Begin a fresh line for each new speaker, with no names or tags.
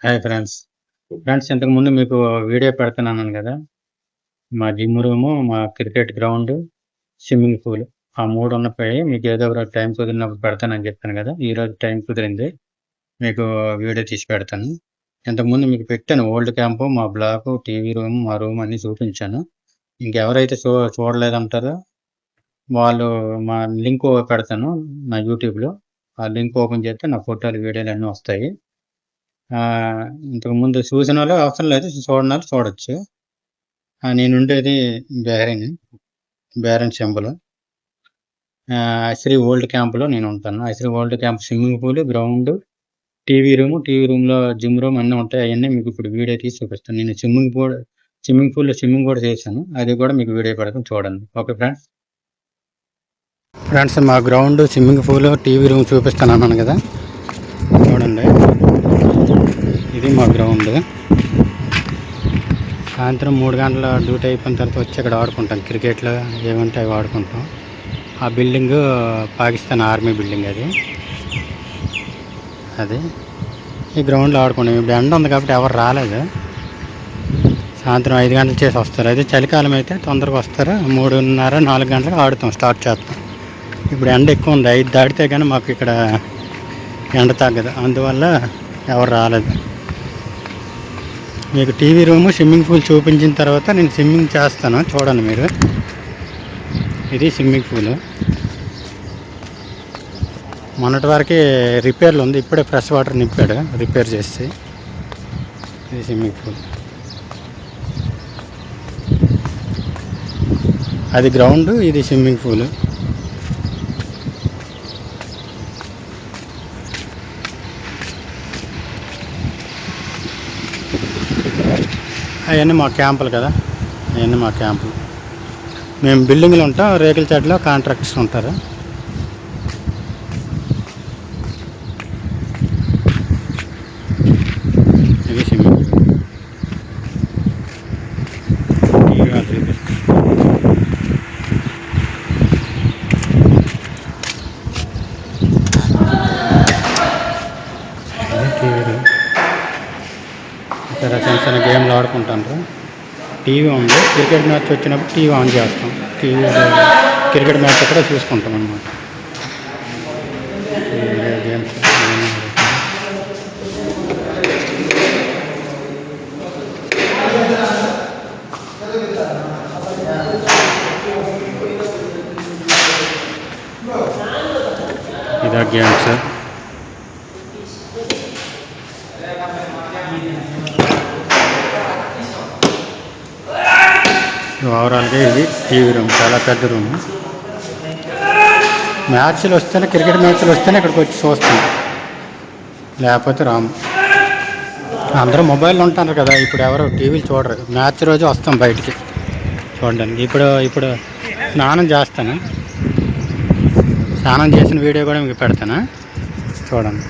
Hi friends. ఇంతకుముందు మీకు video పెడుతున్నాను కదా! మా జిమ్ రూము, మా క్రికెట్ గ్రౌండు, స్విమ్మింగ్ పూల్. ఆ 3 ఉన్నపోయి మీకు ఏదో ఒక రోజు టైం కుదిరినప్పుడు పెడతానని చెప్పాను కదా! ఈరోజు టైం కుదిరింది. మీకు వీడియో తీసి పెడతాను. ఇంతకుముందు మీకు పెట్టాను ఓల్డ్ క్యాంపు, మా బ్లాకు, టీవీ రూమ్, మా రూమ్ అన్నీ చూపించాను. ఇంకెవరైతే చూడలేదంటారో వాళ్ళు మా లింక్ పెడతాను నా యూట్యూబ్‌లో. ఆ లింక్ ఓపెన్ చేస్తే నా ఫోటోలు, వీడియోలు అన్నీ వస్తాయి. ఇంతకుముందు చూసినోళ్ళు అవసరం లేదు. చూడనోళ్ళు చూడొచ్చు. నేనుండేది బెహ్రెయిన్ సింబల్. ఐశ్రీ ఓల్డ్ క్యాంప్‌లో నేనుంటాను. ఐశ్రీ old camp swimming pool, ground, TV రూమ్‌లో జిమ్ రూమ్ అన్నీ ఉంటాయి. అయన్నీ మీకు ఇప్పుడు వీడియో తీసి చూపిస్తాను. నేను స్విమ్మింగ్ పూల్‌లో స్విమ్మింగ్ కూడా చేశాను. అది కూడా మీకు వీడియో పెడతాను చూడండి. Okay friends. మా ground, swimming pool, TV room చూపిస్తాను అన్నాను కదా! చూడండి. ఇది మా గ్రౌండ్. సాయంత్రం 3 గంటల డ్యూటీ అయిపోయిన తర్వాత వచ్చి ఇక్కడ ఆడుకుంటాం. క్రికెట్లో ఏమంటే అవి ఆడుకుంటాం. ఆ బిల్డింగ్ పాకిస్తాన్ ఆర్మీ బిల్డింగ్ అది ఈ గ్రౌండ్లో ఆడుకుంటాం. ఇప్పుడు ఎండ ఉంది కాబట్టి ఎవరు రాలేదు. సాయంత్రం 5 గంటలు చేసి వస్తారు. అదే చలికాలం అయితే తొందరగా వస్తారు. 3:30, 4 గంటలకు ఆడుతాం, స్టార్ట్ చేస్తాం. ఇప్పుడు ఎండ ఎక్కువ ఉంది. 5 దాటితే కానీ మాకు ఇక్కడ ఎండ తగ్గదు. అందువల్ల ఎవరు రాలేదు. మీకు టీవీ రూము, స్విమ్మింగ్ పూల్ చూపించిన తర్వాత నేను స్విమ్మింగ్ చేస్తాను, చూడండి మీరు. ఇది స్విమ్మింగ్ పూల్. మొన్నటి వరకు రిపేర్లు ఉంది. ఇప్పుడే ఫ్రెష్ వాటర్ నింపాడు రిపేర్ చేసి. ఇది స్విమ్మింగ్ పూల్. అది గ్రౌండ్, ఇది స్విమ్మింగ్ పూల్. అవన్నీ మా క్యాంపులు కదా, అవన్నీ మా క్యాంపులు. మేము బిల్డింగ్లు ఉంటాం, రేకుల చెట్లో కాంట్రాక్టర్స్ ఉంటారు. ఇది స్విమ్మింగ్. TV room. ఇక్కడ చిన్న చిన్న గేమ్లు ఆడుకుంటారు. టీవీ ఉంది. క్రికెట్ మ్యాచ్ వచ్చినప్పుడు టీవీ ఆన్ చేస్తాం. క్రికెట్ మ్యాచ్ కూడా చూసుకుంటాం అన్నమాట. గేమ్స్ ఇదా గేమ్స్. ఓవరాల్గా ఇది టీవీ రూమ్, చాలా పెద్ద రూమ్. మ్యాచ్లు వస్తేనే, క్రికెట్ మ్యాచ్లు వస్తేనే ఇక్కడికి వచ్చి చూస్తాం, లేకపోతే రాము. అందరూ మొబైల్లో ఉంటారు కదా, ఇప్పుడు ఎవరు టీవీలు చూడరు. మ్యాచ్ రోజు వస్తాం బయటికి చూడడానికి. ఇప్పుడు స్నానం చేస్తాను. స్నానం చేసిన వీడియో కూడా మీకు పెడతాను, చూడండి.